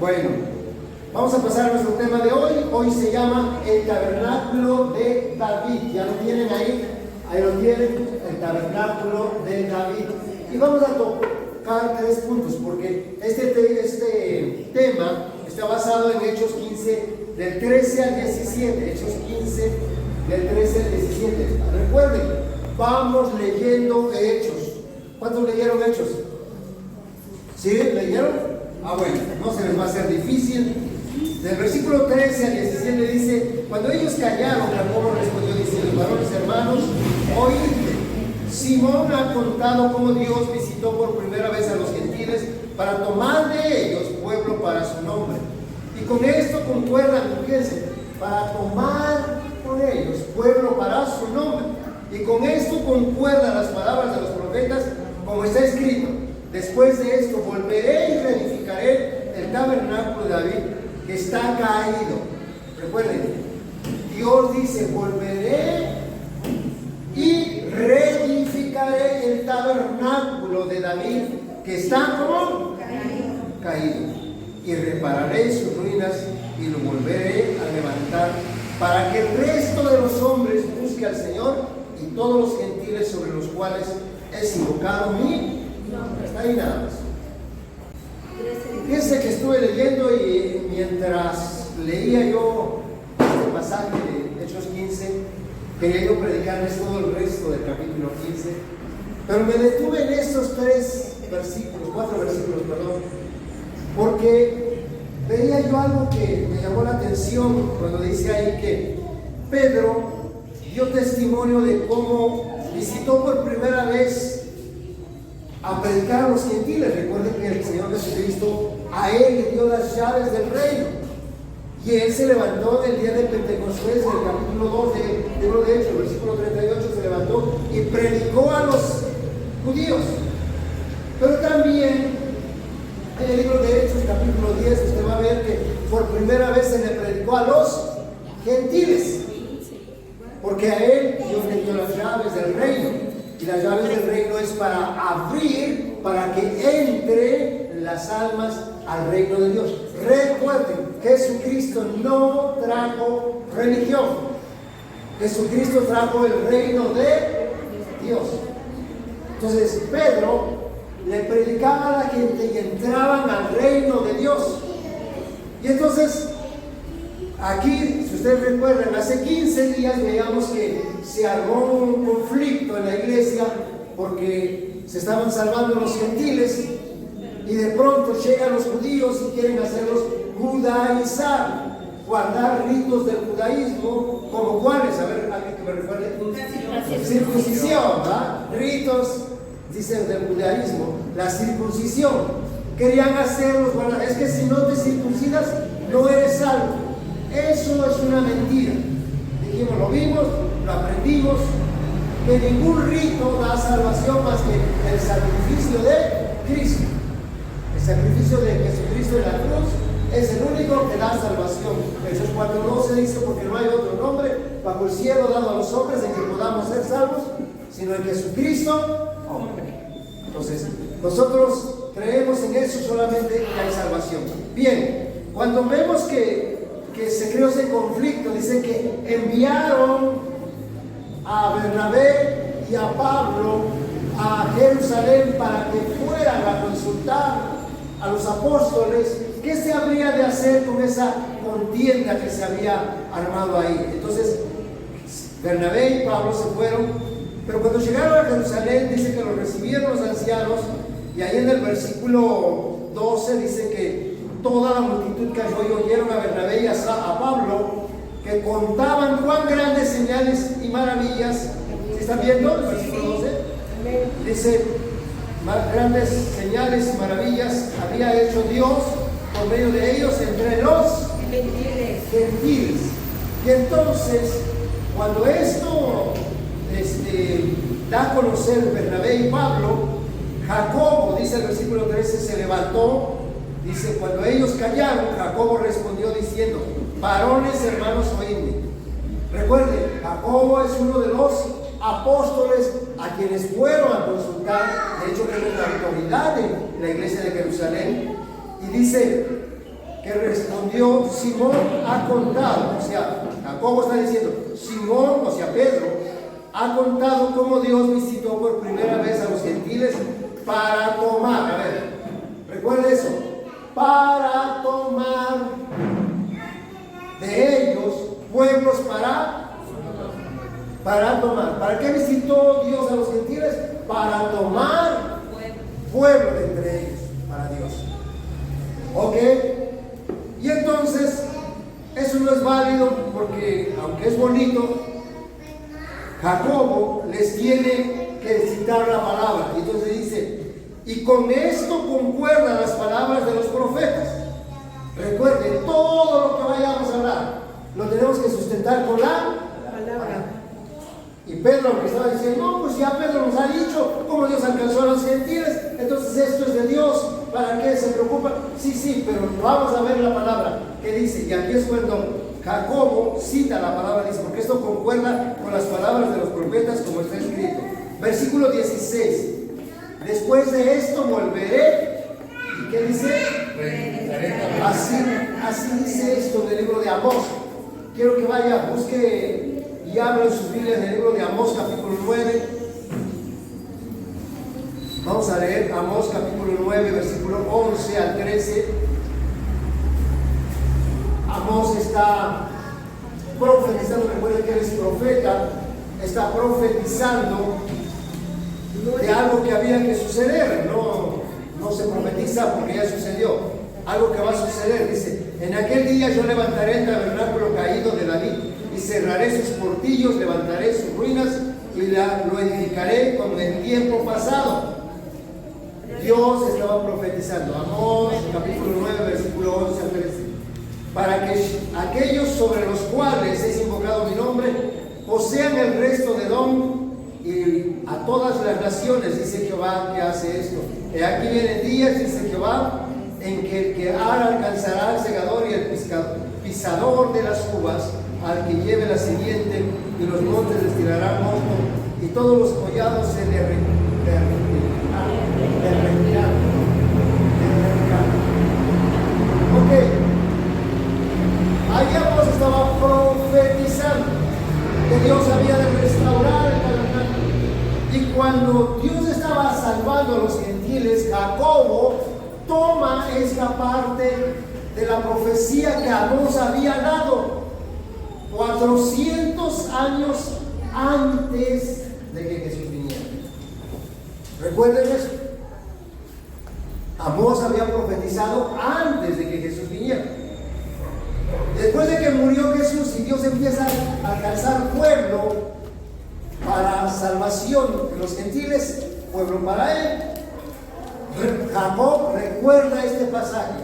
Bueno, vamos a pasar a nuestro tema de hoy. Hoy se llama el tabernáculo de David. ¿Ya lo tienen ahí? Ahí lo tienen, el tabernáculo de David. Y vamos a tocar 3 puntos, porque este tema está basado en Hechos 15, del 13 al 17. Hechos 15, del 13 al 17. Recuerden, vamos leyendo Hechos. ¿Cuántos leyeron Hechos? ¿Sí? ¿Leyeron? Bueno, no se les va a hacer difícil. Del versículo 13 al 17 dice: cuando ellos callaron, Jacobo respondió diciendo: varones hermanos, oídme. Simón ha contado cómo Dios visitó por primera vez a los gentiles para tomar de ellos pueblo para su nombre. Y con esto concuerdan, fíjense, para tomar por ellos pueblo para su nombre. Y con esto concuerdan las palabras de los profetas, como está escrito: después de esto volveré y reedificaré el tabernáculo de David, que está caído. Recuerden, Dios dice: volveré y reedificaré el tabernáculo de David, que está como caído. Y repararé sus ruinas y lo volveré a levantar, para que el resto de los hombres busque al Señor y todos los gentiles sobre los cuales es invocado mi nombre. Está ahí nada más. Fíjense que estuve leyendo y mientras leía yo este pasaje de Hechos 15, quería yo predicarles todo el resto del capítulo 15, pero me detuve en estos 4 versículos, porque veía yo algo que me llamó la atención cuando dice ahí que Pedro dio testimonio de cómo visitó por primera vez a predicar a los gentiles. Recuerden que el Señor Jesucristo a él le dio las llaves del reino, y él se levantó en el día de Pentecostés, en el capítulo 2 del libro de Hechos, versículo 38, se levantó y predicó a los judíos. Pero también en el libro de Hechos, capítulo 10, usted va a ver que por primera vez se le predicó a los gentiles, porque a él Dios le dio las llaves del reino. Y las llaves del reino es para abrir, para que entre las almas al reino de Dios. Recuerden, Jesucristo no trajo religión. Jesucristo trajo el reino de Dios. Entonces Pedro le predicaba a la gente y entraban al reino de Dios. Y entonces, aquí, si ustedes recuerdan, hace 15 días veíamos que se armó un conflicto en la iglesia porque se estaban salvando los gentiles, y de pronto llegan los judíos y quieren hacerlos judaizar, guardar ritos del judaísmo, como cuáles, a ver, alguien que me recuerde. Circuncisión, ¿verdad? Ritos, dice, del judaísmo, la circuncisión. Querían hacerlos, bueno, es que si no te circuncidas no eres salvo. Eso es una mentira. Dijimos, lo vimos, lo aprendimos, que ningún rito da salvación más que el sacrificio de Cristo. El sacrificio de Jesucristo en la cruz es el único que da salvación. Hechos 4:12 dice: porque no hay otro nombre bajo el cielo dado a los hombres en que podamos ser salvos, sino en Jesucristo, hombre. Entonces, nosotros creemos en eso, solamente que hay salvación. Bien, cuando vemos que se creó ese conflicto, dice que enviaron a Bernabé y a Pablo a Jerusalén para que fueran a consultar a los apóstoles qué se habría de hacer con esa contienda que se había armado ahí. Entonces Bernabé y Pablo se fueron, pero cuando llegaron a Jerusalén dice que los recibieron los ancianos, y ahí en el versículo 12 dice que toda la multitud cayó y oyeron a Bernabé y a Pablo, que contaban cuán grandes señales y maravillas. ¿Están viendo el versículo 12? Dice: más grandes señales y maravillas había hecho Dios por medio de ellos entre los gentiles. Y entonces, cuando esto da a conocer Bernabé y Pablo, Jacobo, dice el versículo 13, se levantó. Dice: cuando ellos callaron, Jacobo respondió diciendo: varones hermanos, oídme. Recuerden, Jacobo es uno de los apóstoles a quienes fueron a consultar, de hecho que es la autoridad de la iglesia de Jerusalén, y dice: que respondió: Simón ha contado. O sea, Jacobo está diciendo, Simón, o sea, Pedro, ha contado cómo Dios visitó por primera vez a los gentiles para tomar. A ver, recuerde eso. Para tomar de ellos pueblos para tomar. ¿Para qué visitó Dios a los gentiles? Para tomar pueblo de entre ellos, para Dios. ¿Ok? Y entonces, eso no es válido porque, aunque es bonito, Jacobo les tiene que citar la palabra. Y entonces dice, y con esto concuerdan las palabras de los profetas. Recuerden, todo lo que vayamos a hablar, lo tenemos que sustentar con la palabra. Y Pedro, aunque estaba diciendo, no, pues ya Pedro nos ha dicho cómo Dios alcanzó a los gentiles, entonces esto es de Dios, ¿para qué se preocupa? Sí, pero vamos a ver la palabra que dice, y aquí es cuando Jacobo cita la palabra, dice, porque esto concuerda con las palabras de los profetas como está escrito. Versículo 16, después de esto volveré, ¿y qué dice? Así dice esto en el libro de Amós. Quiero que vaya, busque y abra sus Biblias en el libro de Amós capítulo 9. Vamos a leer Amós capítulo 9, versículo 11 al 13. Amós está profetizando, recuerden que él es profeta, está profetizando de algo que había que suceder. No se profetiza porque ya sucedió, algo que va a suceder. Dice, en aquel día yo levantaré el tabernáculo caído de David y cerraré sus portillos, levantaré sus ruinas y lo edificaré como en tiempo pasado. Dios estaba profetizando. Amós capítulo 9 versículo 11 al 13. Para que aquellos sobre los cuales es invocado mi nombre posean el resto de Edom y a todas las naciones, dice Jehová, que hace esto. Aquí vienen días, dice Jehová, en que el que ara alcanzará al segador y el pisador de las uvas, al que lleve la simiente, y los montes les tirarán mosto, y todos los collados se derretirán. Ok, ahí Amós estaba profetizando que Dios había de restaurar el tabernáculo. Y cuando Dios estaba salvando a los gentiles, Jacobo toma esta parte de la profecía que Amós había dado 400 años antes de que Jesús viniera. Recuerden eso. Amós había profetizado antes de que Jesús viniera. Después de que murió Jesús y Dios empieza a alcanzar pueblo para salvación de los gentiles, pueblo para él, Jacob recuerda este pasaje.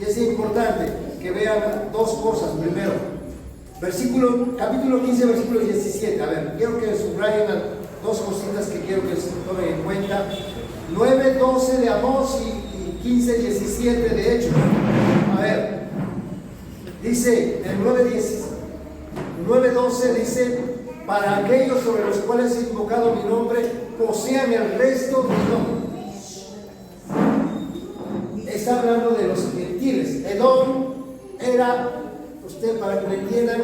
Y es importante que vean dos cosas. Primero, capítulo 15, versículo 17. A ver, quiero que subrayen dos cositas que quiero que se tomen en cuenta. 9:12 de Amós y 15:17 de Hechos. A ver, dice el 9:12 dice, para aquellos sobre los cuales he invocado mi nombre, posean el resto de Edom. Está hablando de los gentiles. Edom era, usted para que me entiendan,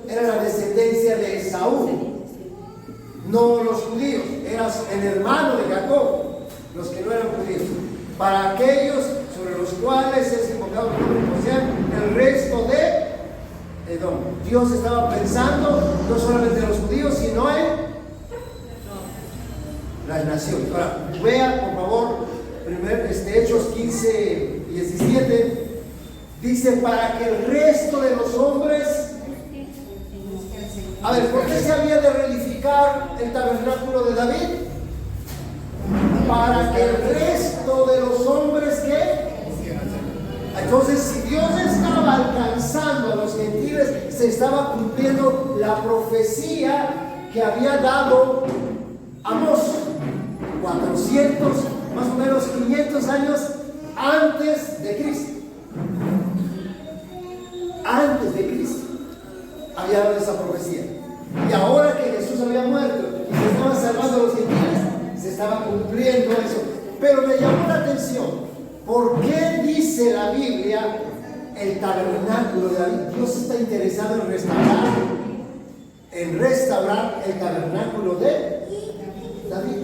era la descendencia de Esaú, no los judíos, era el hermano de Jacob, los que no eran judíos. Para aquellos sobre los cuales es invocado mi nombre, posean el resto de Edom. Dios estaba pensando no solamente en los judíos, sino en las naciones. Ahora, vea por favor Hechos 15:17. Dice, para que el resto de los hombres... A ver, ¿por qué se había de reedificar el tabernáculo de David? Para que el resto de los hombres que... Entonces, si Dios estaba alcanzando a los gentiles, se estaba cumpliendo la profecía que había dado Amós 400, más o menos 500 años antes de Cristo. Antes de Cristo había dado esa profecía. Y ahora que Jesús había muerto y se estaban salvando a los gentiles, se estaba cumpliendo eso. Pero me llamó la atención, ¿por qué dice la Biblia el tabernáculo de David. Dios está interesado en restaurar el tabernáculo de David.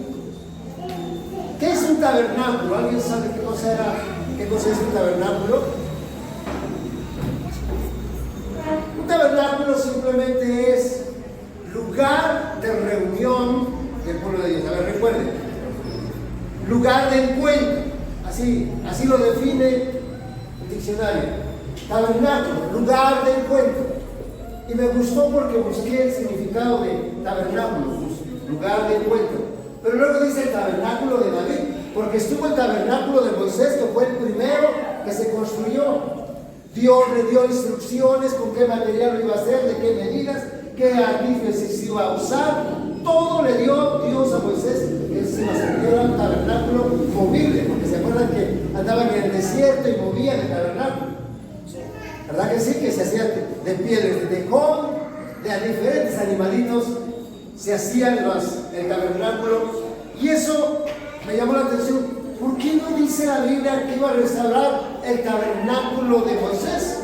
¿Qué es un tabernáculo? ¿Alguien sabe qué cosa es un tabernáculo? Un tabernáculo simplemente es lugar de reunión del pueblo de Dios. A ver, recuerden, lugar de encuentro, así lo define el diccionario. Tabernáculo, lugar de encuentro. Y me gustó porque busqué el significado de tabernáculo, lugar de encuentro. Pero luego dice el tabernáculo de David, porque estuvo el tabernáculo de Moisés, que fue el primero que se construyó. Dios le dio instrucciones con qué material lo iba a hacer, de qué medidas, qué artífices se iba a usar. Todo le dio Dios a Moisés, que se iba a hacer. Era un tabernáculo movible, porque se acuerdan que andaban en el desierto y movían el tabernáculo. ¿Verdad que sí? Que se hacía de pieles de tejón, de diferentes animalitos, se hacían el tabernáculo. Y eso me llamó la atención. ¿Por qué no dice la Biblia que iba a restaurar el tabernáculo de Moisés?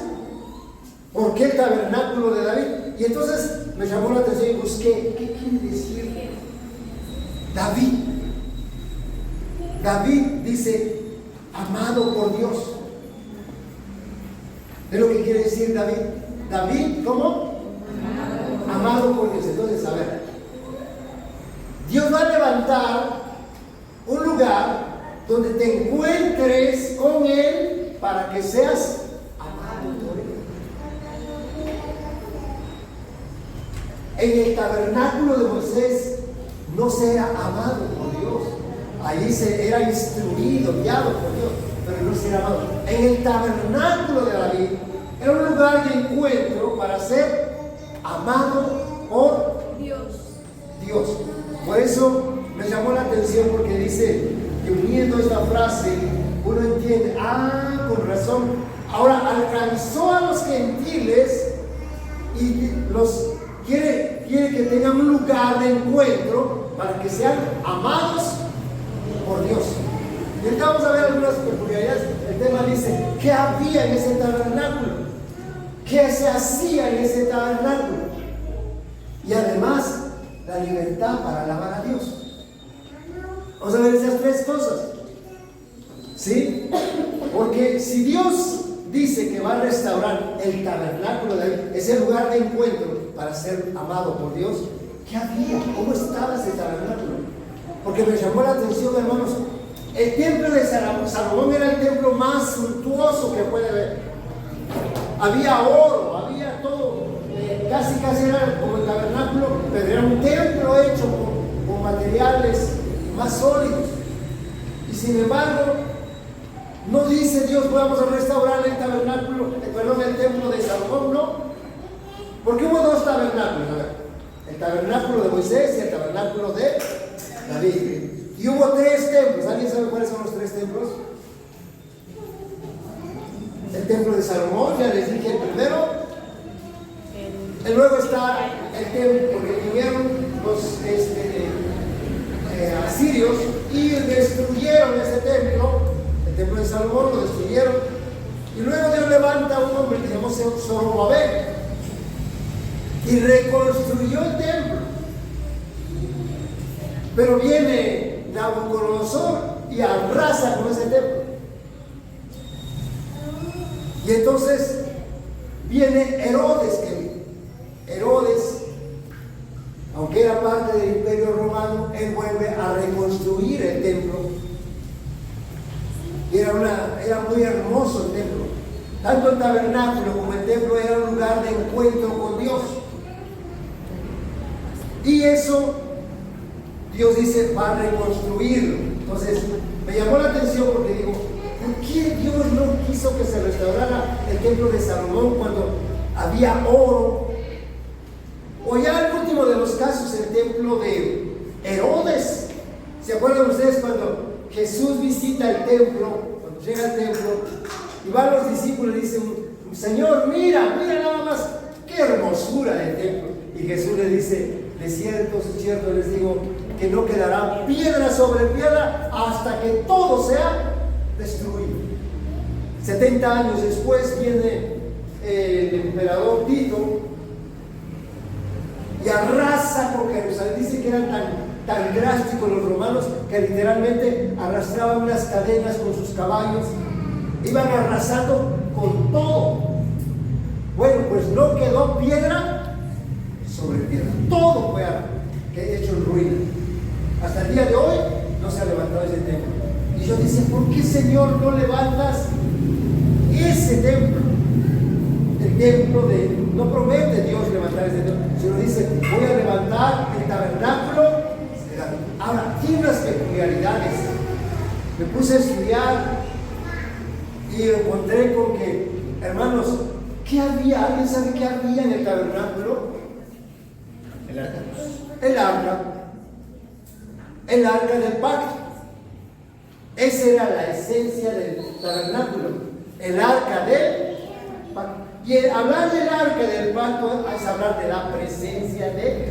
¿Por qué el tabernáculo de David? Y entonces me llamó la atención y busqué, ¿qué quiere decir David? David dice, amado por Dios. ¿Es lo que quiere decir David? David, ¿cómo? Amado por Dios. Entonces, a ver, Dios va a levantar un lugar donde te encuentres con Él para que seas amado por Él. En el tabernáculo de Moisés no se era amado por Dios. Allí se era instruido, guiado por Dios, pero no se era amado. En el tabernáculo de David era un lugar de encuentro para ser amado por Dios. Por eso me llamó la atención, porque dice que uniendo esta frase uno entiende, con razón, ahora alcanzó a los gentiles y los quiere que tengan un lugar de encuentro para que sean amados por Dios. Y ahorita vamos a ver algunas peculiaridades. El tema dice, ¿qué había en ese tabernáculo? ¿Qué se hacía en ese tabernáculo? Y además, la libertad para alabar a Dios. Vamos a ver esas tres cosas. ¿Sí? Porque si Dios dice que va a restaurar el tabernáculo de David, ese lugar de encuentro para ser amado por Dios, ¿qué había? ¿Cómo estaba ese tabernáculo? Porque me llamó la atención, hermanos. El templo de Salomón era el templo más suntuoso que puede haber. Había oro, había todo. Casi era como el tabernáculo, pero era un templo hecho con materiales más sólidos. Y sin embargo, no dice Dios, vamos a restaurar el tabernáculo, el templo de Salomón, no. Porque hubo dos tabernáculos, a ver, el tabernáculo de Moisés y el tabernáculo de David. Y hubo tres templos. ¿Alguien sabe cuáles son los tres templos? El templo de Salomón, ya les dije el primero. Y luego está el templo, porque vinieron los asirios y destruyeron ese templo, el templo de Salomón lo destruyeron. Y luego Dios levanta a un hombre que se llamó Zorobabel y reconstruyó el templo. Pero viene Nabucodonosor y arrasa con ese templo. Y entonces viene Herodes, aunque era parte del Imperio Romano, él vuelve a reconstruir el templo. Y era muy hermoso el templo. Tanto el tabernáculo como el templo era un lugar de encuentro con Dios. Y eso Dios dice, va a reconstruirlo. Entonces, me llamó la atención porque digo, ¿por qué Dios no quiso que se restaurara el templo de Salomón cuando había oro? O ya el último de los casos, el templo de Herodes. ¿Se acuerdan ustedes cuando Jesús visita el templo, cuando llega al templo, y van los discípulos y dicen, Señor, mira nada más, qué hermosura del templo? Y Jesús le dice, de cierto les digo, que no quedará piedra sobre piedra hasta que todo sea destruido. 70 años después viene arrasa con Jerusalén. Dice que eran tan drásticos los romanos que literalmente arrastraban unas cadenas con sus caballos, iban arrasando con todo. Bueno, pues no quedó piedra sobre piedra, todo fue hecho en ruina. Hasta el día de hoy no se ha levantado ese templo. Y yo decía, ¿por qué, Señor, no levantas ese templo? El templo no promete Dios levantar ese templo, sino dice, voy a levantar el tabernáculo. Ahora, tiene unas peculiaridades. Me puse a estudiar y encontré con que, hermanos, ¿qué había? ¿Alguien sabe qué había en el tabernáculo? El arca. El arca del pacto. Esa era la esencia del tabernáculo. El arca del pacto. Y hablar del arca del pacto es hablar de la presencia de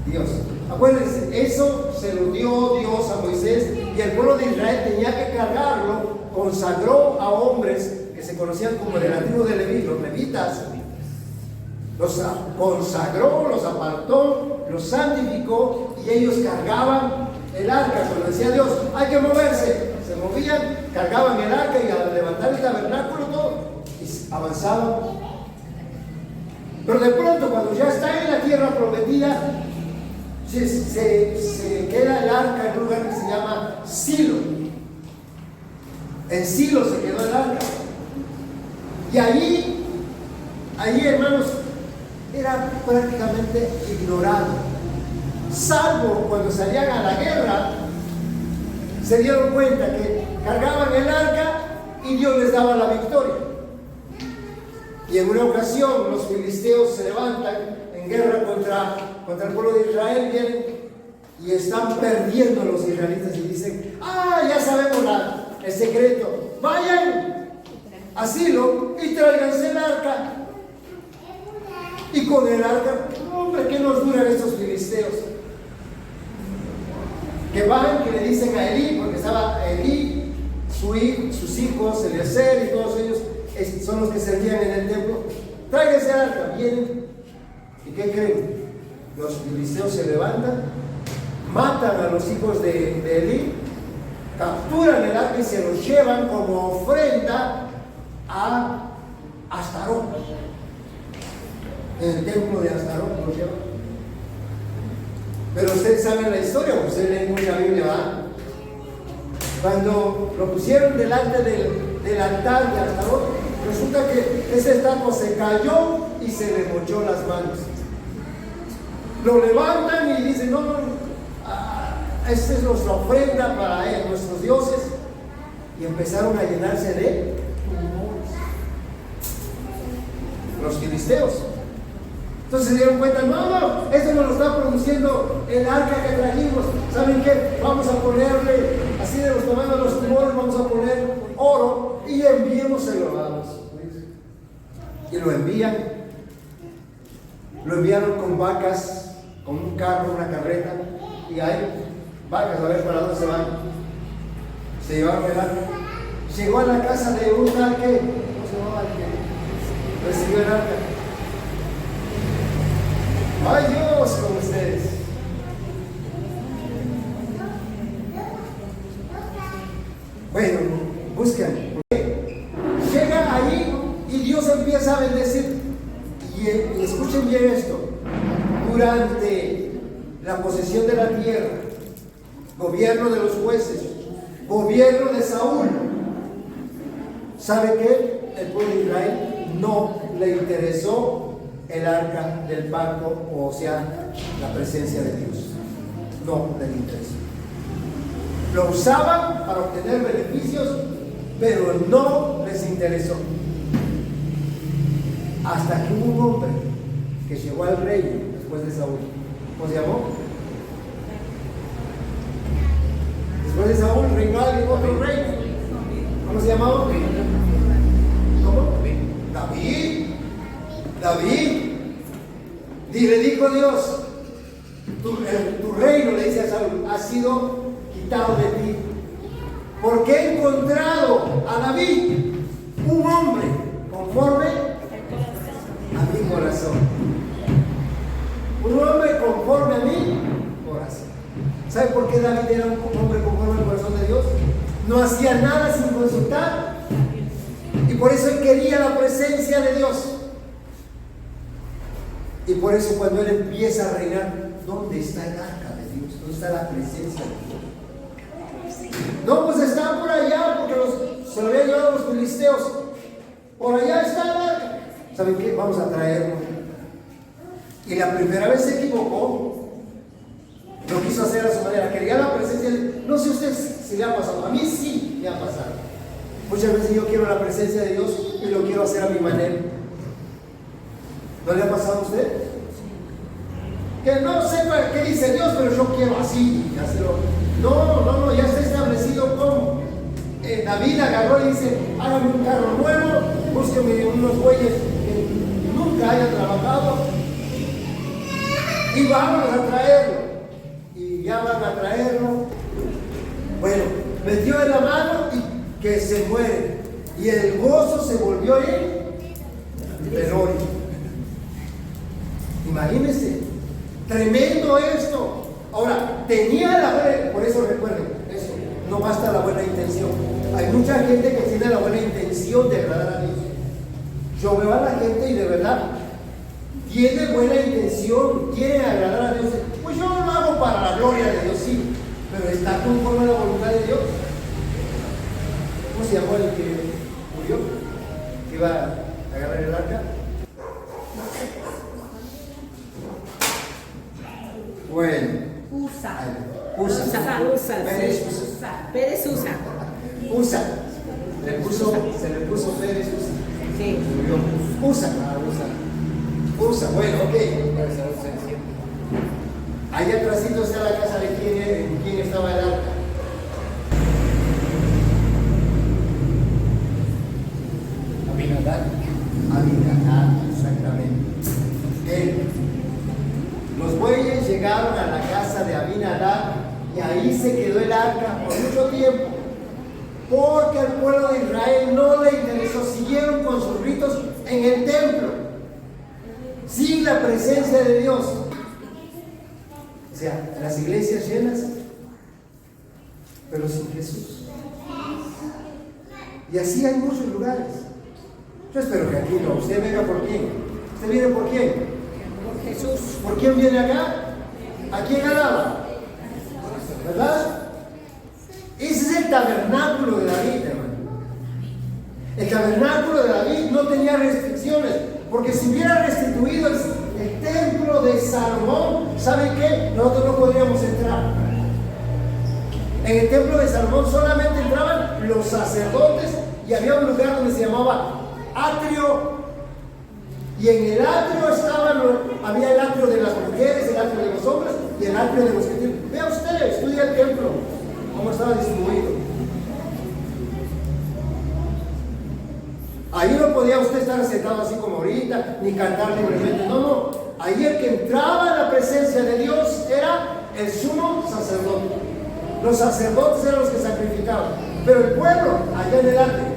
Dios. Acuérdense, eso se lo dio Dios a Moisés y el pueblo de Israel tenía que cargarlo. Consagró a hombres que se conocían como el antiguo de Leví, los levitas. Los consagró, los apartó, los santificó y ellos cargaban el arca. Cuando decía Dios, hay que moverse, se movían, cargaban el arca y al levantar el tabernáculo todo, y avanzaban. Pero de pronto, cuando ya está en la tierra prometida, se queda el arca en un lugar que se llama Silo. En Silo se quedó el arca. Y ahí, hermanos, era prácticamente ignorado. Salvo cuando salían a la guerra, se dieron cuenta que cargaban el arca y Dios les daba la victoria. Y en una ocasión los filisteos se levantan en guerra contra el pueblo de Israel, vienen y están perdiendo los israelitas y dicen, ya sabemos el secreto, vayan a Silo y tráiganse el arca. Y con el arca, hombre, ¿qué nos duran estos filisteos? Que van, que le dicen a Elí, porque estaba Elí, sus hijos, Eliezer y todos ellos son los que servían en el templo. Tráiganse el arca, vienen. ¿Y qué creen? Los filisteos se levantan, matan a los hijos de Elí, capturan el arca y se los llevan como ofrenda a Astarot. En el templo de Astarot los llevan. Pero ustedes saben la historia, ustedes leen mucha Biblia, ¿verdad? Cuando lo pusieron delante del altar de Astarot, resulta que ese estatua se cayó y se le mochó las manos. Lo levantan y dicen, no, esta es nuestra ofrenda para él, nuestros dioses. Y empezaron a llenarse de tumores. Los filisteos. Entonces se dieron cuenta, no, esto nos lo está produciendo el arca que trajimos. ¿Saben qué? Vamos a ponerle, así de los tamaños de los tumores, vamos a poner oro y enviémoselo a los. Y lo envían. Lo enviaron con vacas, con un carro, una carreta, y hay vacas, a ver para dónde se van. Se llevaron el arca. Llegó a la casa de un tal que, ¿cómo se llamaba el que recibió el arca? ¡Ay, Dios con ustedes! Bueno, buscan. Llega ahí y Dios empieza a bendecir. Y escuchen bien esto. Durante la posesión de la tierra, gobierno de los jueces, gobierno de Saúl, ¿sabe qué? El pueblo de Israel no le interesó el arca del pacto, o sea, la presencia de Dios. No le interesó. Lo usaban para obtener beneficios, pero no les interesó. Hasta que hubo un hombre que llegó al reino después de Saúl. ¿Cómo se llamó? Después de Saúl reinó alguien, otro rey. ¿Cómo se llamaba? ¿Cómo? David. Y le dijo Dios, tu reino, le dice a Saúl, ha sido quitado de ti, porque he encontrado a David, un hombre conforme a mi corazón. Un hombre conforme ¿Sabe por qué David era un hombre conforme al corazón de Dios? No hacía nada sin consultar. Y por eso él quería la presencia de Dios. Y por eso cuando él empieza a reinar, ¿dónde está el arca de Dios? ¿Dónde está la presencia de Dios? No, pues está por allá, porque se lo habían llevado los filisteos. Por allá está el arca. ¿Saben qué? Vamos a traerlo. Y la primera vez se equivocó. Lo quiso hacer a su manera. Quería la presencia de Dios. No sé a ustedes si le ha pasado. A mí sí me ha pasado. Muchas veces yo quiero la presencia de Dios y lo quiero hacer a mi manera. ¿No le ha pasado a usted? Que no sepa qué dice Dios, pero yo quiero así. No, ya está establecido cómo. David agarró y dice: hágame un carro nuevo, búsqueme unos bueyes que nunca hayan trabajado y vamos a traerlo. Y ya van a traerlo. Bueno, metió en la mano y que se muere. Y el gozo se volvió en velorio. Imagínense, tremendo esto. Ahora, tenía la buena, por eso recuerden, eso, no basta la buena intención. Hay mucha gente que tiene la buena intención de agradar a Dios. Yo veo a la gente y de verdad tiene buena intención, quiere agradar a Dios. Pues yo lo hago para la gloria de Dios, sí, pero está conforme a la voluntad de Dios. ¿Cómo se llamó el que murió? ¿Que iba a agarrar el arca? Bueno. Pérez Usa. Se le puso Pérez Usa. Sí. Murió. Usa. Bueno, ok. Ahí atrásito está la casa de quién estaba el arca. Abinadab, exactamente. Los bueyes llegaron a la casa de Abinadab y ahí se quedó el arca por mucho tiempo, porque al pueblo de Israel no le interesó, siguieron con sus ritos en el templo, sin la presencia de Dios. O sea, las iglesias llenas, pero sin Jesús. Y así hay muchos lugares. Yo espero que aquí no. ¿Usted venga por quién? ¿Usted viene por quién? Por Jesús. ¿Por quién viene acá? ¿A quién alaba? ¿Verdad? Ese es el tabernáculo de David, hermano. El tabernáculo de David no tenía restricciones, porque si hubiera restituido el templo de Salomón, ¿saben qué? Nosotros no podríamos entrar. En el templo de Salomón solamente entraban los sacerdotes y había un lugar donde se llamaba atrio, y en el atrio había el atrio de las mujeres, el atrio de los hombres y el atrio de los gentiles. Vea usted, estudia el templo, cómo estaba distribuido. Ahí no podía usted estar sentado así como ahorita, ni cantar libremente. No. Ahí el que entraba en la presencia de Dios era el sumo sacerdote. Los sacerdotes eran los que sacrificaban, pero el pueblo allá en el atrio.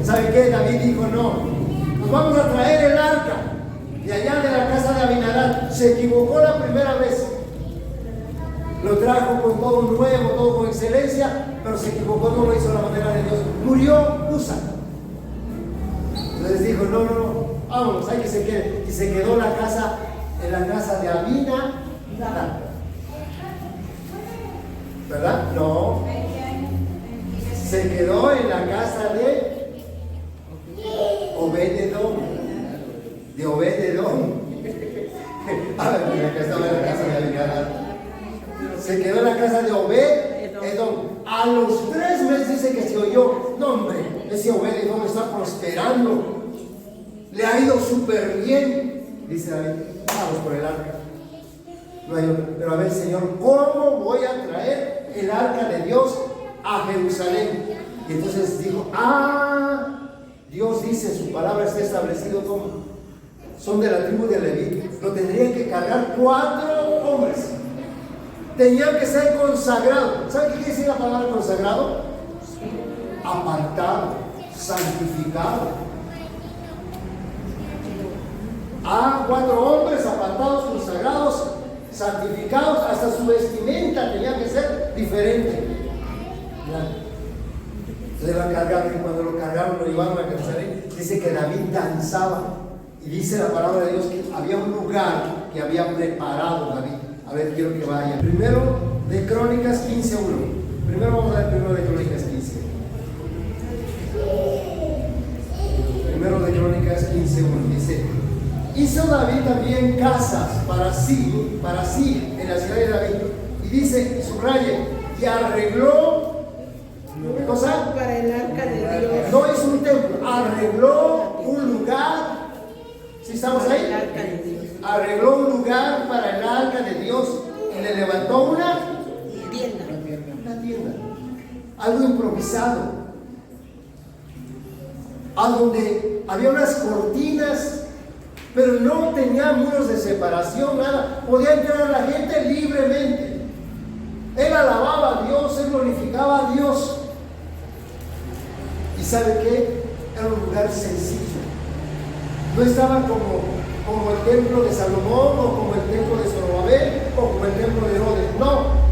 ¿Sabe qué? David dijo: no, nos vamos a traer el arca de allá de la casa de Abinadab. Se equivocó la primera vez, lo trajo con todo nuevo, todo con excelencia, pero se equivocó, no lo hizo a la manera de Dios. Murió Usa. Entonces dijo: no, vámonos, hay que se quede. Y se quedó en la casa de Abinadab. ¿Verdad? No. Se quedó en la casa de Obed-Edom. De Obed-Edom. A ver, mira, que estaba en la casa de Abinadab. Se quedó en la casa de Obed-Edom. A los 3 meses dice que se oyó: no, hombre, ese Obed-Edom está prosperando, le ha ido súper bien. Dice David: vamos por el arca. No hay otro. Pero a ver, Señor, ¿cómo voy a traer el arca de Dios a Jerusalén? Y entonces dijo: Dios dice, su palabra está establecido como son de la tribu de Leví. Lo tendrían que cargar 4 hombres. Tenían que ser consagrados. ¿Sabe qué quiere decir la palabra consagrado? Apartado, santificado. 4 hombres apartados, consagrados, santificados, hasta su vestimenta tenía que ser diferente. Entonces la cargaron, y cuando lo cargaron, lo llevaron a Jerusalén. Dice que David danzaba, y dice la palabra de Dios que había un lugar que había preparado David. A ver, quiero que vayan. Primero de Crónicas 15:1. Primero vamos a ver primero de Crónicas 15. Primero de Crónicas 15:1 dice: hizo David también casas para sí en la ciudad de David. Y dice, subraye, y arregló, ¿qué cosa? Para el arca de Dios. No hizo un templo, arregló un lugar. ¿Sí estamos Para el ahí? arca de Dios. Arregló un lugar para el arca de Dios y le levantó una Tienda. tienda, algo improvisado, a donde había unas cortinas, pero no tenía muros de separación, nada. Podía entrar la gente libremente. Él alababa a Dios, él glorificaba a Dios. ¿Y sabe qué? Era un lugar sencillo. No estaba como el templo de Salomón, o como el templo de Zorobabel, o como el templo de Herodes. No,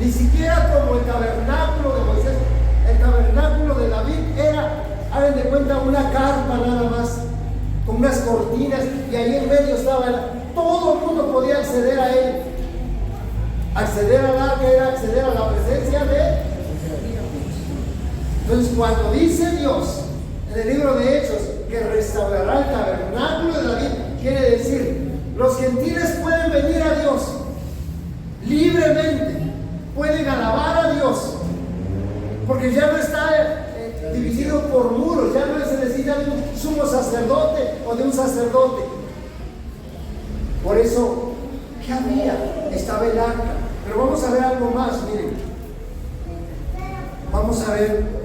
ni siquiera como el tabernáculo de Moisés. El tabernáculo de David era, hagan de cuenta, una carpa nada más, con unas cortinas, y ahí en medio estaba, todo el mundo podía acceder a él. Acceder al arca era acceder a la presencia de Dios. Entonces, cuando dice Dios en el libro de Hechos que restaurará el tabernáculo de David, quiere decir, los gentiles pueden venir a Dios libremente, pueden alabar a Dios, porque ya no está dividido por muros, ya no se necesita de un sumo sacerdote o de un sacerdote. Por eso, ¿qué había? Estaba el arca. Pero vamos a ver algo más, miren. Vamos a ver.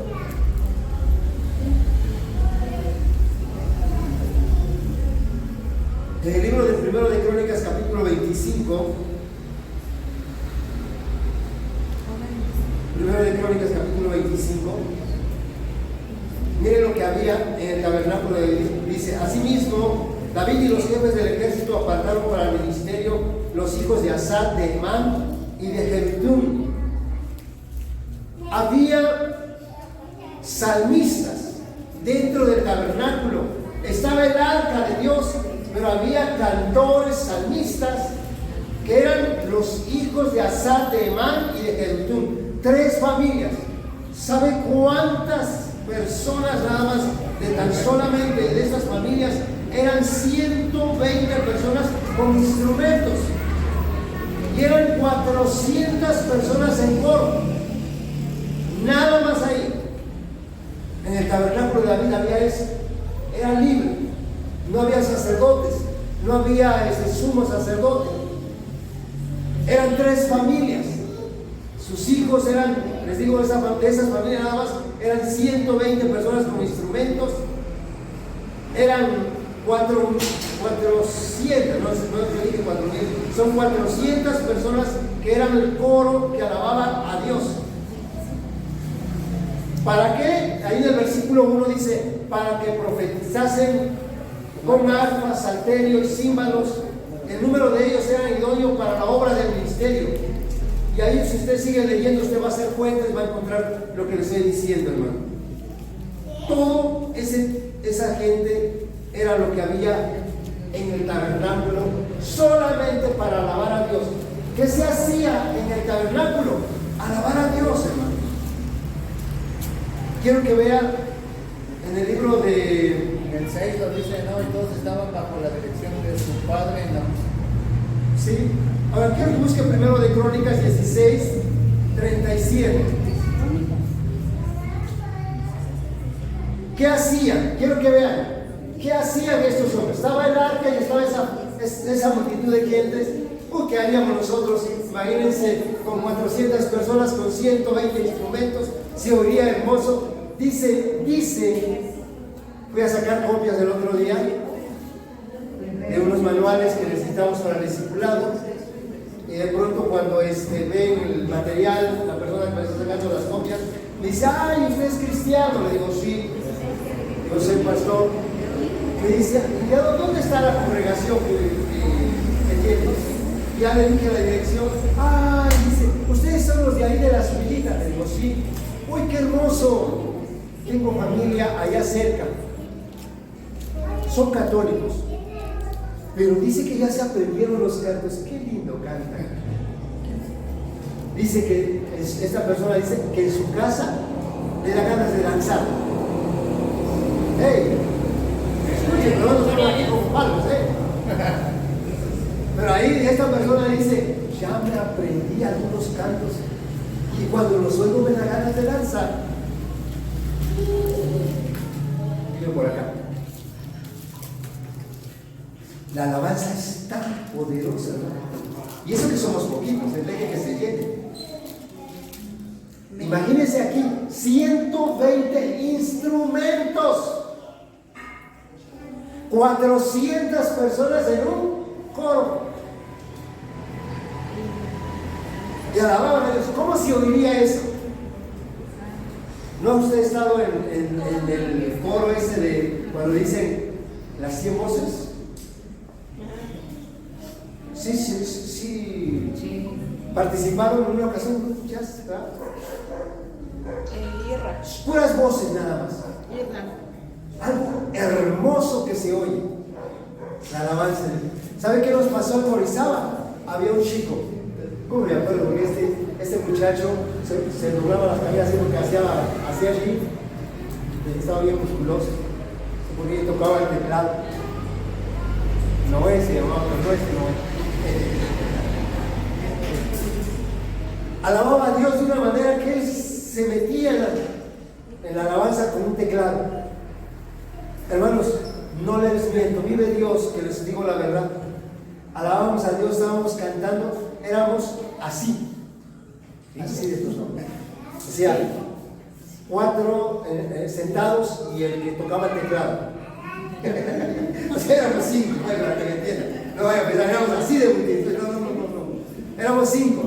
En el libro de Primero de Crónicas, capítulo 25. Primero de Crónicas, capítulo 25. Miren lo que había en el tabernáculo de David. Dice: asimismo, David y los jefes del ejército apartaron para el ministerio los hijos de Asad, de Emán y de Jeduthún. Había salmistas dentro del tabernáculo. Estaba el arca de Dios, pero había cantores salmistas que eran los hijos de Asad, de Emán y de Jeduthún. 3 familias. ¿Sabe cuántas personas nada más de tan solamente de estas familias? Eran 120 personas con instrumentos, y eran 400 personas en coro, nada más ahí. En el tabernáculo de David había eso, era libre, no había sacerdotes, no había sumo sacerdote, eran 3 familias, sus hijos eran, les digo, de esas familias nada más, eran 120 personas con instrumentos, eran 400, no yo dije 400, son 400 personas que eran el coro que alababan a Dios. ¿Para qué? Ahí en el versículo 1 dice: para que profetizasen con arpas, salterio y címbalos. El número de ellos era idóneo para la obra del ministerio. Y ahí, si usted sigue leyendo, usted va a hacer fuentes, va a encontrar lo que le estoy diciendo, hermano. Todo esa gente era lo que había en el tabernáculo, solamente para alabar a Dios. ¿Qué se hacía en el tabernáculo? Alabar a Dios, hermano. Quiero que vean en el libro de... En el 6 lo dice, no, y todos estaban bajo la dirección de su padre en la música. Sí. Ahora quiero que busque primero de Crónicas 16, 37. ¿Qué hacían? Quiero que vean. ¿Qué hacían estos hombres? Estaba el arca y estaba esa multitud de gentes. ¿Qué haríamos nosotros? Imagínense, con 400 personas, con 120 instrumentos, se oiría hermoso. Dice, voy a sacar copias del otro día de unos manuales que necesitamos para el discipulado. Y de pronto, cuando ven el material, la persona que me está sacando las copias, me dice: ay, ¿usted es cristiano? Le digo: sí, yo soy pastor. Me dice: ¿dónde está la congregación que tienes? Ya le dije la dirección. Ay, dice, ustedes son los de ahí de la subidita. Le digo, sí. Uy, qué hermoso. Tengo familia allá cerca. Son católicos. Pero dice que ya se aprendieron los cantos. Qué lindo cantan. Dice que esta persona dice que en su casa le da ganas de danzar. ¡Hey! Escuchen, no estamos aquí con palos, Pero ahí esta persona dice, ya me aprendí algunos cantos y cuando los oigo me da ganas de danzar. Digo por acá. La alabanza es tan poderosa, ¿no? Y eso que somos poquitos, deje que se llene. Imagínense aquí, 120 instrumentos. 400 personas en un coro. Y alababan a Dios. ¿Cómo se oiría eso? ¿No ha usted estado en el coro ese de cuando dicen las 100 voces? Sí. Participaron en una ocasión. Ya está. Puras voces nada más. Algo hermoso que se oye. La alabanza. ¿Sabe qué nos pasó en Orizaba? Había un chico. ¿Cómo me acuerdo? Porque este muchacho se doblaba las caderas haciendo lo que hacía allí. Estaba bien musculoso. Se ponía y tocaba el teclado. Noé se llamaba, pero no es Noé. Alababa a Dios de una manera que él se metía en la alabanza con un teclado. Hermanos, no les miento, vive Dios, que les digo la verdad. Alabábamos a Dios, estábamos cantando, éramos así de estos nombres. O sea, 4 sentados y el que tocaba el teclado. O sea, éramos 5, para que me entiendan. No vaya a pensar, éramos así de multitud. No. Éramos 5.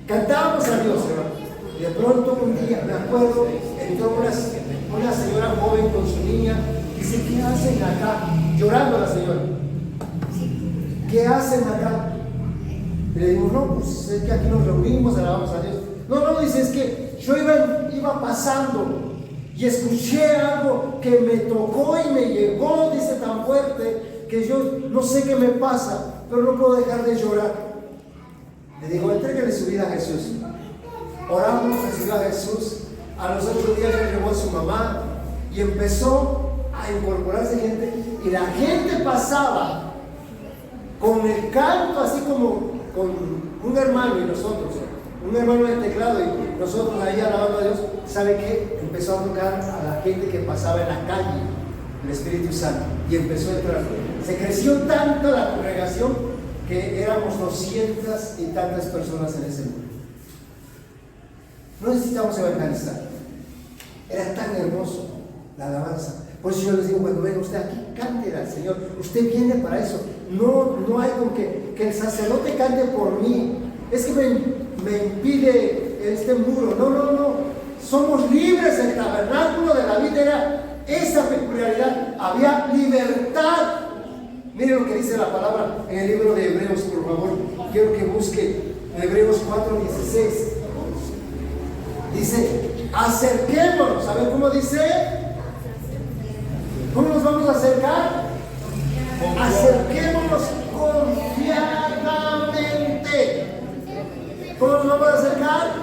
Cantábamos a Dios, hermano. Y de pronto un día, me acuerdo, entró una señora joven con su niña. Dice, ¿qué hacen acá? Llorando la señora. ¿Qué hacen acá? Y le digo, no, pues es que aquí nos reunimos, alabamos a Dios. No, dice, es que yo iba pasando y escuché algo que me tocó y me llegó, dice, tan fuerte, que yo no sé qué me pasa, pero no puedo dejar de llorar. Le digo, entrégale su vida a Jesús. Oramos, recibió a Jesús. A los 8 días ya llegó a su mamá y empezó a incorporarse gente. Y la gente pasaba con el canto, así como con un hermano y nosotros, un hermano en el teclado y nosotros ahí alabando a Dios. ¿Sabe qué? Empezó a tocar a la gente que pasaba en la calle, el Espíritu Santo, y empezó a entrar. Se creció tanto la congregación que éramos 200 y tantas personas en ese lugar. No necesitamos evangelizar. Era tan hermoso la alabanza. Por eso yo les digo, cuando venga usted aquí, cántele al Señor. Usted viene para eso. No hay con que el sacerdote cante por mí. Es que me impide este muro. No. Somos libres. El tabernáculo de David era esa peculiaridad. Había libertad. Miren lo que dice la palabra en el libro de Hebreos, por favor. Quiero que busque Hebreos 4:16. Dice, acerquémonos. A ver cómo dice. ¿Cómo nos vamos a acercar? Acerquémonos confiadamente. ¿Cómo nos vamos a acercar?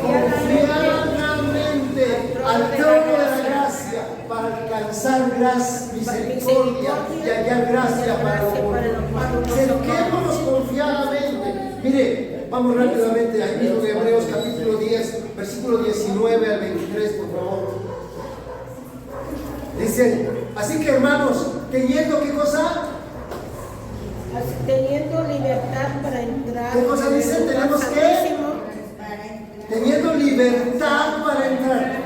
Confiadamente al trono de la gracia para alcanzar misericordia y hallar gracia para lo oportuno. Acerquémonos confiadamente. Mire, vamos rápidamente al libro de Hebreos capítulo 10, versículo 19 al 23, por favor. Dice, así que hermanos, teniendo ¿qué cosa? Teniendo libertad para entrar. ¿Qué cosa dice? ¿Tenemos qué? Teniendo libertad para entrar.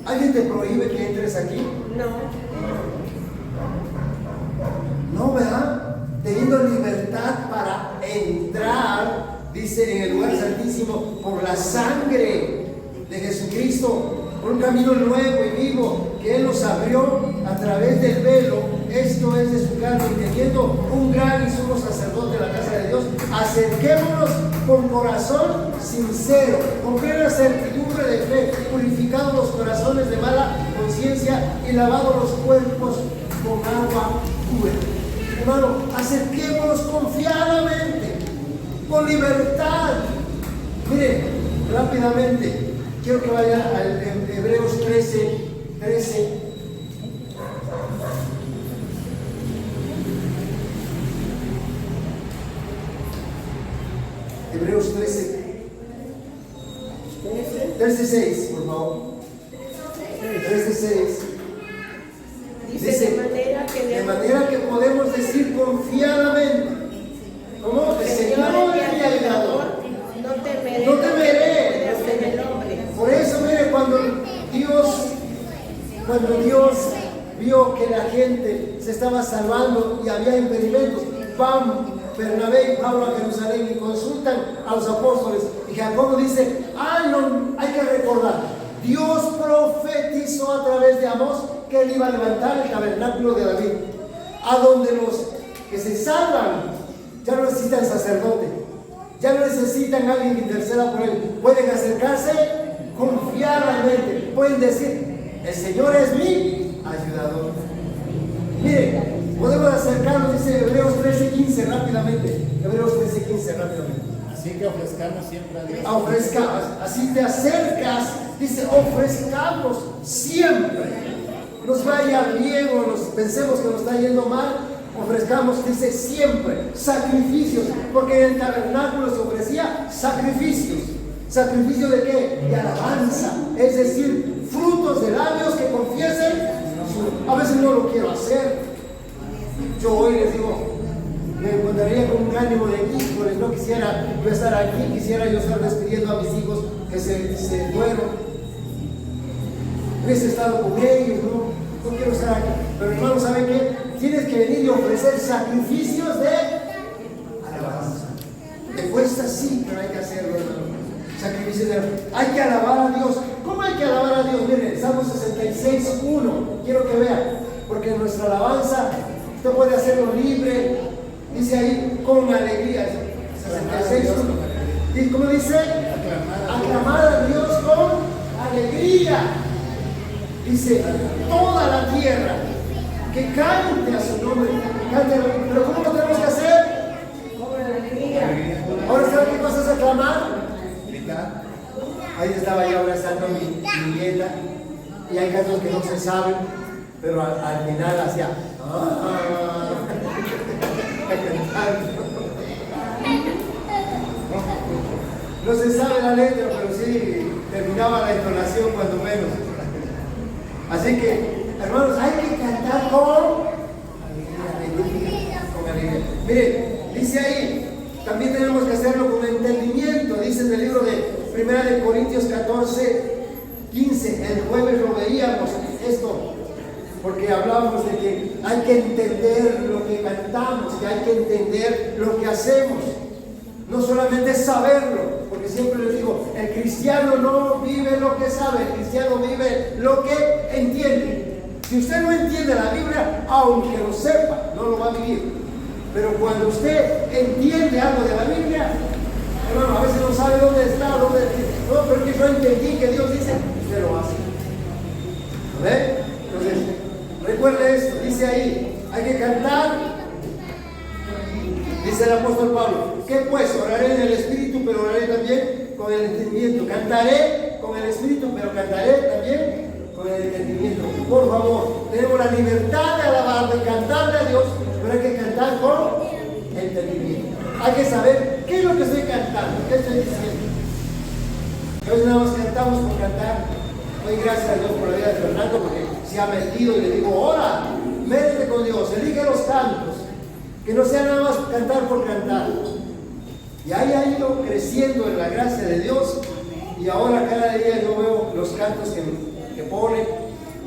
¿Alguien te prohíbe que entres aquí? No, ¿verdad? Teniendo libertad para entrar, dice en el lugar santísimo, por la sangre de Jesucristo, por un camino nuevo y vivo que Él nos abrió a través del velo. esto es de su carne, y teniendo un gran y sumo sacerdote en la casa de Dios, acerquémonos con corazón sincero, con plena certidumbre de fe, purificados los corazones de mala conciencia y lavados los cuerpos con agua pura. Hermano, acerquémonos confiadamente, con libertad. Mire, rápidamente, quiero que vaya al Hebreos 13. Hebreos 13:6, por favor. 13:6. Dice, de manera que podemos decir confiadamente, ¿cómo? El Señor es mi ayudador. No temeré. Puede hacer el hombre. Por eso, mire, cuando Dios vio que la gente se estaba salvando y había impedimentos, van Bernabé y Pablo a Jerusalén y consultan a los apóstoles. Y Jacobo dice, no, hay que recordar, Dios profetizó a través de Amós que él iba a levantar el tabernáculo de David, a donde los que se salvan ya no necesitan sacerdote, ya no necesitan alguien que interceda por él, pueden acercarse confiadamente, pueden decir, el Señor es mi ayudador. Mire, podemos acercarnos, dice Hebreos 13:15 rápidamente. Hebreos 13:15 rápidamente. Así que ofrezcamos siempre a Dios. Así te acercas, dice, ofrezcamos siempre. Nos vaya bien o pensemos que nos está yendo mal, ofrezcamos, dice, siempre sacrificios, porque en el tabernáculo se ofrecía sacrificios. ¿Sacrificio de qué? De alabanza, es decir, frutos de labios que confiesen. A veces no lo quiero hacer. Yo hoy les digo, me encontraría con un ánimo de híjoles, no quisiera yo estar aquí, quisiera yo estar despidiendo a mis hijos que se fueron. Hubiese estado con ellos, no quiero estar aquí. Pero hermano, ¿saben qué? Tienes que venir y ofrecer sacrificios de alabanza. Te cuesta, sí, pero hay que hacerlo, hermano. Sacrificios de alabanza. Hay que alabar a Dios. ¿Cómo hay que alabar a Dios? Miren, Salmo 66:1. Quiero que vean, porque nuestra alabanza usted puede hacerlo libre, dice ahí, con alegría. 66:1. ¿Y cómo dice? Aclamar a Dios con alegría. Dice, toda la tierra que cante a su nombre. Pero ¿cómo lo tenemos que hacer? Con alegría. Ahora, ¿saben qué cosa es aclamar? Ahí estaba yo abrazando a mi nieta, y hay cantos que no se saben, pero al final hacía no se sabe la letra, pero sí terminaba la entonación cuando menos. Así que, hermanos, hay que cantar con alegría. Mire, dice ahí, también tenemos que hacerlo con entendimiento. Dice en el libro de 1 Corintios 14:15. El jueves lo veíamos esto, porque hablábamos de que hay que entender lo que cantamos, que hay que entender lo que hacemos. No solamente saberlo, porque siempre les digo, el cristiano no vive lo que sabe, el cristiano vive lo que entiende. Si usted no entiende la Biblia, aunque lo sepa, no lo va a vivir. Pero cuando usted entiende algo de la Biblia, hermano, a veces no sabe dónde está, no, pero que yo entendí que Dios dice, usted lo hace. ¿Ve? Entonces, recuerde esto, dice ahí, hay que cantar. Dice el apóstol Pablo, ¿qué pues? Oraré en el Espíritu, pero oraré también con el entendimiento. Cantaré con el Espíritu, pero cantaré también con el entendimiento. Por favor, tenemos la libertad de alabar, de cantarle a Dios, pero hay que cantar con entendimiento. Hay que saber qué es lo que estoy cantando, qué estoy diciendo. A veces nada más cantamos por cantar. Doy gracias a Dios por la vida de Fernando, porque se ha metido y le digo, ora, métete con Dios, elige los cantos. Que no sea nada más cantar por cantar. Y ahí ha ido creciendo en la gracia de Dios. Y ahora cada día yo veo los cantos que pone.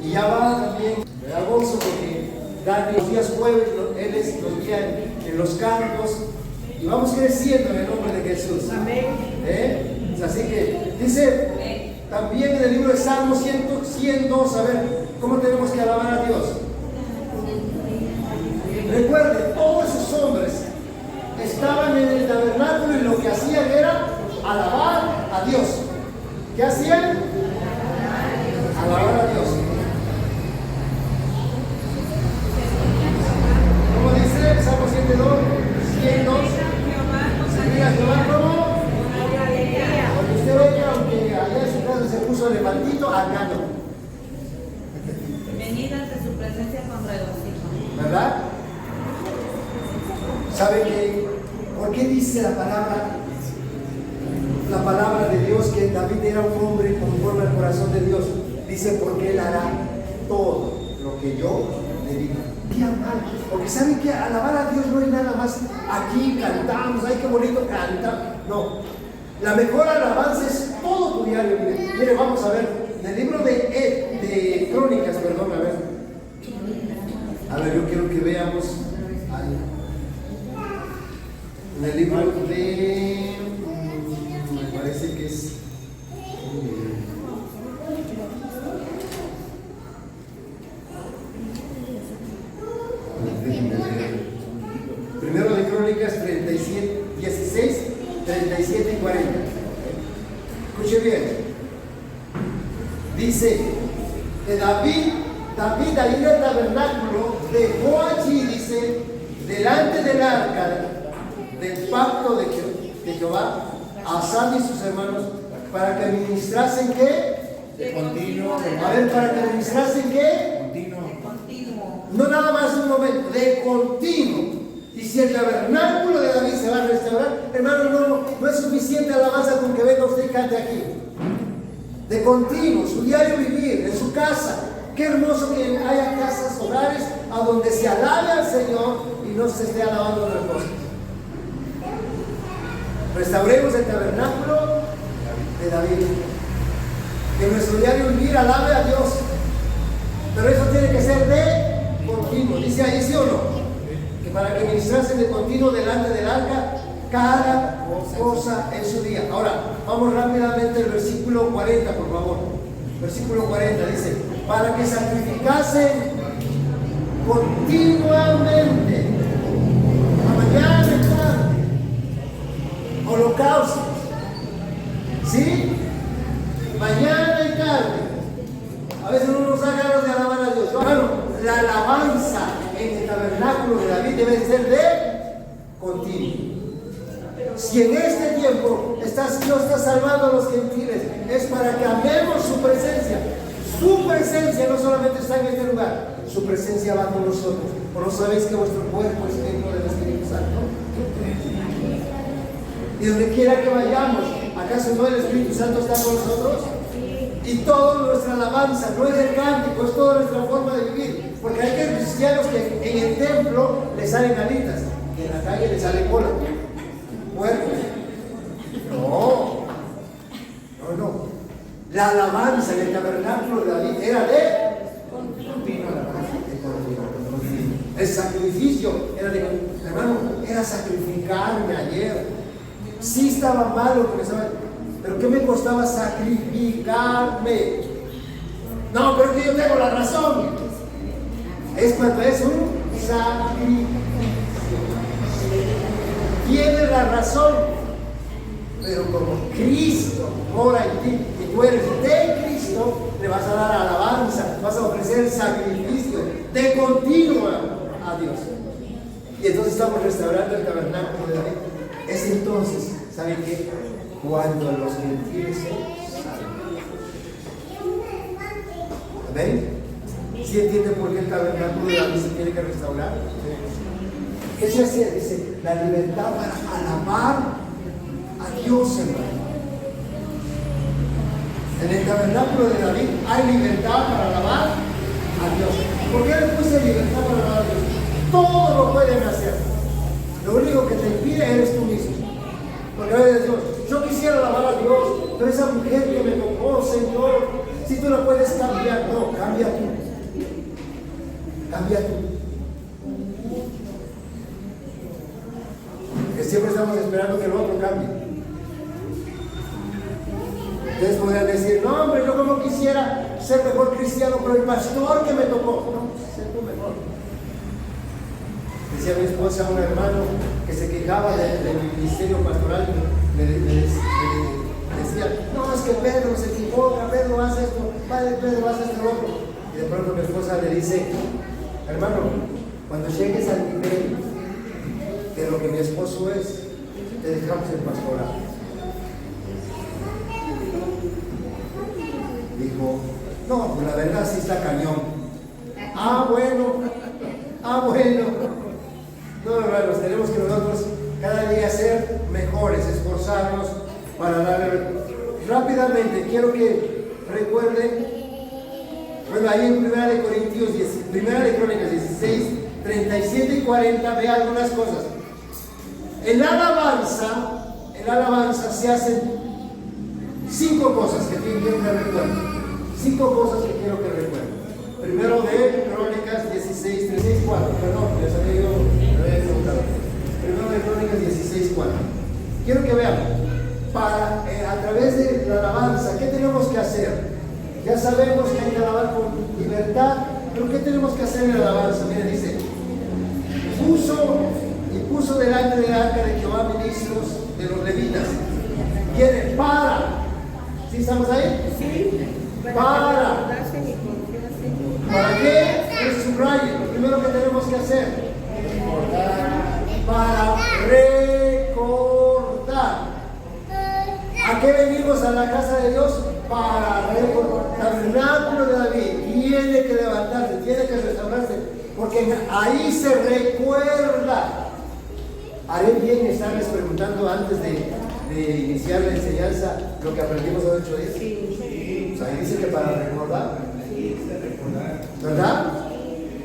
Y ya va también. Me da gozo porque Dani los días jueves, él nos guía en los cantos. Y vamos creciendo en el nombre de Jesús. Amén. Así que dice también en el libro de Salmos 102, a ver, ¿cómo tenemos que alabar a Dios? hacían era alabar a Dios. ¿Qué hacían? Alabar a Dios. ¿Cómo dice el Salmo 102? 102. Servir a Jehová como. Porque usted ve que aunque allá en su casa se puso elefantito, acá no. Venid ante su presencia con regocijo. ¿Verdad? ¿Sabe qué? ¿Por qué dice la palabra de Dios que David era un hombre conforme al corazón de Dios? Dice, porque él hará todo lo que yo le diga. Qué amable. Porque saben que alabar a Dios no es nada más aquí cantamos, ay qué bonito cantar. No. La mejor alabanza es todo tu diario. Mire, vamos a ver. En el libro de Crónicas, perdón, a ver. A ver, yo quiero que veamos. Ahí. En el libro de. Me parece que es. Primero de Crónicas 37, 16, 37 y 40. Escuche bien. Dice que David ahí en el tabernáculo dejó allí, dice, delante del arca del pacto de Jehová, a Asaf y sus hermanos, para que ministrasen ¿qué? De continuo. A ver, para que ministrasen ¿qué? Continuo. No nada más un momento, de continuo. Y si el tabernáculo de David se va a restaurar, hermano, no es suficiente alabanza con que venga usted y cante aquí. De continuo, su diario vivir, en su casa. Qué hermoso que haya casas, hogares, a donde se alabe al Señor y no se esté alabando otras cosas. Restauremos el tabernáculo de David. Que nuestro diario vivir alabe a Dios. Pero eso tiene que ser de continuo. Dice ahí, ¿sí o no? Que para que ministrasen de continuo delante del arca cada cosa en su día. Ahora, vamos rápidamente al versículo 40, por favor. Versículo 40 dice, para que sacrificasen continuamente, a mañana y tarde, holocaustos, ¿sí? Mañana y tarde. A veces uno nos da ganas de alabar a Dios. Bueno, la alabanza en el tabernáculo de David debe ser de continuo. Si en este tiempo Dios está salvando a los gentiles, es para que amemos su presencia. Su presencia no solamente está en este lugar, su presencia va con nosotros. ¿O no sabéis que vuestro cuerpo es templo del Espíritu Santo? Y donde quiera que vayamos, ¿acaso no el Espíritu Santo está con nosotros? Y toda nuestra alabanza no es el cántico, es toda nuestra forma de vivir. Porque hay cristianos que en el templo les salen alitas, y en la calle les sale cola. Puercos. No. La alabanza en el tabernáculo de David era de continuo alabanza. El sacrificio era de, hermano, era sacrificarme ayer. Sí estaba mal lo que me estaba, pero ¿qué me costaba sacrificarme? No, pero es que yo tengo la razón. Es cuando es un sacrificio. Tienes la razón, pero como Cristo mora en ti y tú eres de Cristo, le vas a dar alabanza, vas a ofrecer el sacrificio de continuo a Dios. Y entonces estamos restaurando el tabernáculo de David. Es entonces, ¿saben qué? Cuando los gentiles se salvan. ¿Ven? ¿Sí entienden por qué el tabernáculo de David se tiene que restaurar? ¿Qué se hace? Dice, la libertad para alabar a Dios, hermano. En el tabernáculo de David hay libertad para alabar a Dios. ¿Por qué le puse libertad para alabar a Dios? Todo lo pueden hacer. Lo único que te impide eres tú mismo. Porque a veces Dios, yo quisiera alabar a Dios, pero esa mujer que me tocó, Señor, si tú la puedes cambiar, no, cambia tú. Cambia tú. Que siempre estamos esperando que el otro cambie. Ustedes podrían decir, no hombre, yo como quisiera ser mejor cristiano, pero el pastor que me tocó, no, sé tú mejor. decía mi esposa a un hermano que se quejaba del ministerio pastoral, le decía, no, es que Pedro se equivoca, Pedro hace esto, padre Pedro hace esto otro. Y de pronto mi esposa le dice, hermano, cuando llegues al nivel de lo que mi esposo es, te dejamos el pastoral. Dijo, no, pues la verdad sí está cañón. Bueno. No, hermanos, tenemos que nosotros cada día ser mejores, esforzarnos para darle. Rápidamente, quiero que recuerden, bueno, ahí en 1 de Corintios, 1 de Crónicas 16, 37 y 40, ve algunas cosas. En la alabanza se hacen 5 cosas que quiero que recuerden. 5 cosas que quiero que recuerden. Primero de Crónicas 16, 3, 6, 4. Perdón, les había equivocado. Primero de Crónicas 16, 4. Quiero que vean, a través de la alabanza, ¿qué tenemos que hacer? Ya sabemos que hay que alabar con libertad, pero ¿qué tenemos que hacer en la alabanza? Miren, dice, puso delante del arca de Jehová ministros de los levitas. ¿Quieren? ¿Sí estamos ahí? Sí. ¿Para qué? Es subrayo. Lo primero que tenemos que hacer, para recordar. ¿A qué venimos a la casa de Dios? Para recordar. Tabernáculo de David tiene que levantarse, tiene que restaurarse, porque ahí se recuerda. Haré bien estarles preguntando antes de iniciar la enseñanza lo que aprendimos hace 8 días. Pues ahí dice que para recordar. ¿Verdad?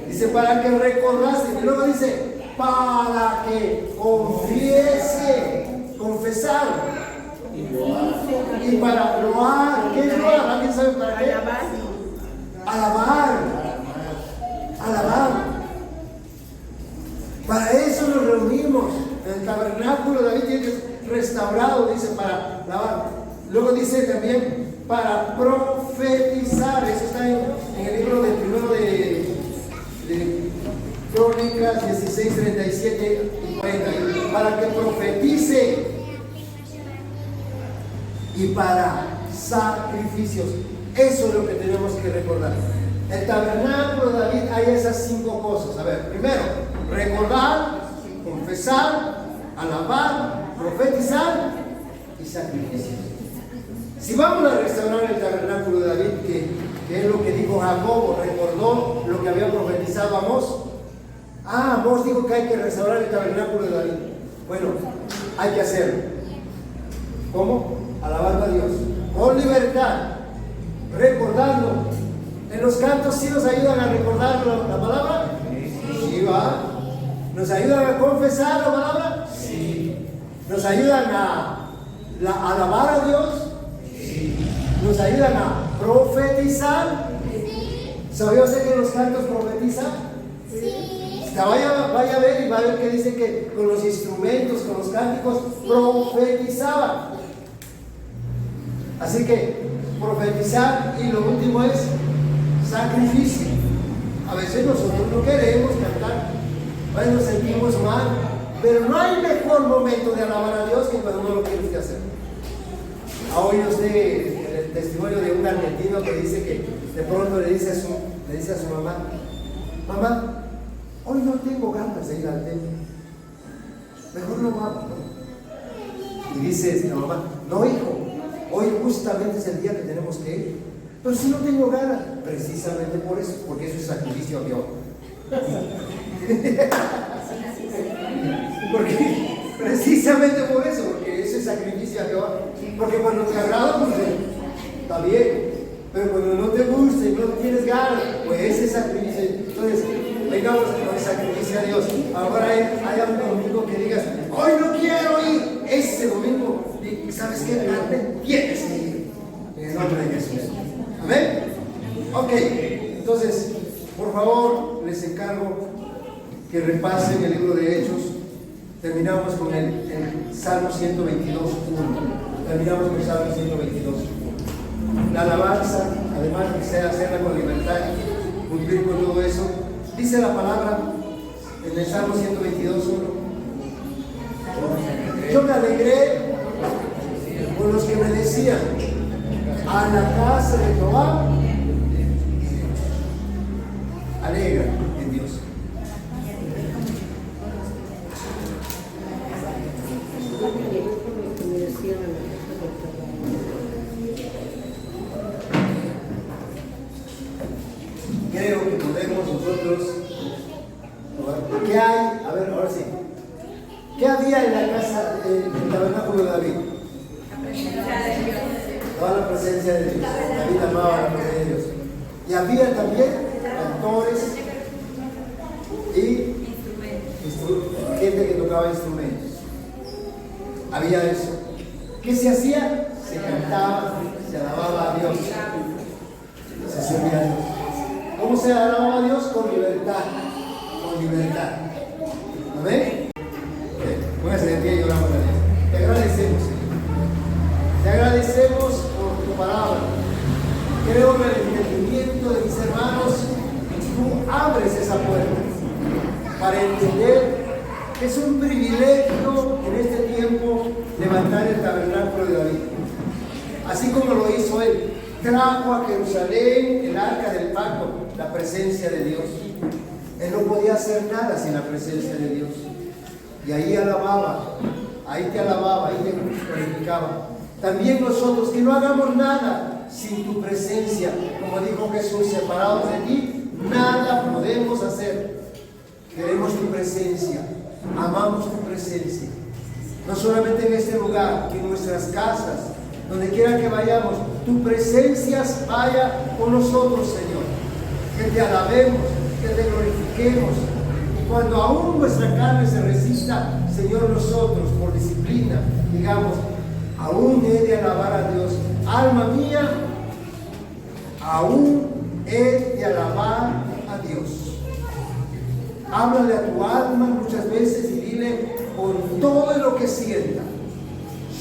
Dice para que recordase. Y luego dice para que confesar. Y para loar. ¿Qué es loar? ¿Alguien sabe para qué? Alabar. Para eso nos reunimos. El tabernáculo de David tiene restaurado, dice, para alabar. Luego dice también para profetizar. Eso está en el libro de primero de Crónicas 16, 37 y 40. Para que profetice. Y para sacrificios. Eso es lo que tenemos que recordar. El tabernáculo de David hay esas 5 cosas. A ver, primero, recordar, confesar, alabar, profetizar y sacrificios. Si vamos a restaurar el tabernáculo de David, que es lo que dijo Jacobo, recordó lo que había profetizado Amós. Amós dijo que hay que restaurar el tabernáculo de David. Bueno, hay que hacerlo. ¿Cómo? Alabando a Dios con libertad, recordando. En los cantos sí nos ayudan a recordar la palabra. Sí, va. ¿Nos ayudan a confesar la palabra? Sí. ¿Nos ayudan a alabar a Dios? Sí. ¿Nos ayudan a profetizar? ¿Sabía usted que los cantos profetizan? Sí. Vaya a ver y va a ver que dice que con los instrumentos, con los cánticos, profetizaban. Así que profetizar, y lo último es sacrificio. A veces nosotros no queremos cantar, a veces nos sentimos mal, pero no hay mejor momento de alabar a Dios que cuando uno lo quiere usted hacer. ¿Ha oído usted el testimonio de un argentino que dice que de pronto le dice a su mamá, mamá, hoy no tengo ganas de ir al templo, mejor no vamos, ¿no? Y dice la mamá, no hijo, hoy justamente es el día que tenemos que ir. Pero si no tengo ganas, precisamente por eso, porque eso es sacrificio a Dios. Porque precisamente por eso, porque eso es sacrificio a Jehová. Porque cuando te agrada, pues está bien. Pero cuando no te gusta y no tienes ganas, pues ese es sacrificio. Entonces, vengamos con el sacrificio a Dios. Ahora hay un domingo que digas, hoy no quiero ir. Ese domingo, ¿sabes qué? Tienes que ir. En el nombre de Jesús. ¿Amén? Ok. Entonces, por favor, les encargo que repasen el libro de Hechos. Terminamos con el Salmo 122.1. Terminamos con el Salmo 122.1. La alabanza, además de hacerla con libertad, cumplir con todo eso, dice la palabra En el Salmo 122, 1. Yo me alegré con los que me decían, a la casa de Jehová, alegra en Dios. Creo que podemos nosotros, ¿qué hay? A ver, ahora sí. ¿Qué había en la casa del tabernáculo de David? Toda la presencia de Dios. David amaba la presencia de Dios. Y había también cantores y gente que tocaba instrumentos. Había eso. ¿Qué se hacía? Se cantaba, se alababa a Dios, se servía a Dios. ¿Cómo se alababa a Dios? Con libertad. Con libertad. ¿Amén? Póngase de pie y oramos a Dios. Te agradecemos, Señor. Te agradecemos por tu palabra. Creo que el entendimiento de mis hermanos, tú abres esa puerta para entender que es un privilegio en este tiempo levantar el tabernáculo de David. Así como lo hizo él. Trajo a Jerusalén el arca del pacto, la presencia de Dios. Él no podía hacer nada sin la presencia de Dios. Y ahí alababa, ahí te alababa, ahí te glorificaba. También nosotros, que no hagamos nada sin tu presencia. Como dijo Jesús, separados de ti, nada podemos hacer. Queremos tu presencia, amamos tu presencia. No solamente en este lugar, que en nuestras casas, donde quiera que vayamos, tu presencia vaya con nosotros, Señor. Que te alabemos, que te glorifiquemos. Y cuando aún nuestra carne se resista, Señor, nosotros, por disciplina, digamos, aún he de alabar a Dios. Alma mía, aún he de alabar a Dios. Háblale a tu alma muchas veces y dile con todo lo que sienta,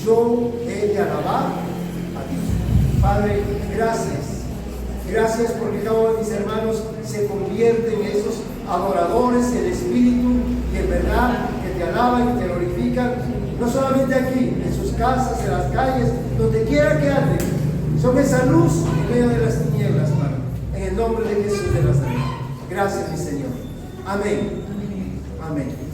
yo he de alabar a Dios. Padre, gracias. Gracias porque cada uno de mis hermanos se convierte en esos adoradores en espíritu y en verdad, que te alaban y te glorifican, no solamente aquí, en sus casas, en las calles, donde quiera que anden. Son esa luz en medio de las tinieblas, Padre. En el nombre de Jesús de Nazaret. Gracias, mi Señor. Amén. Amén.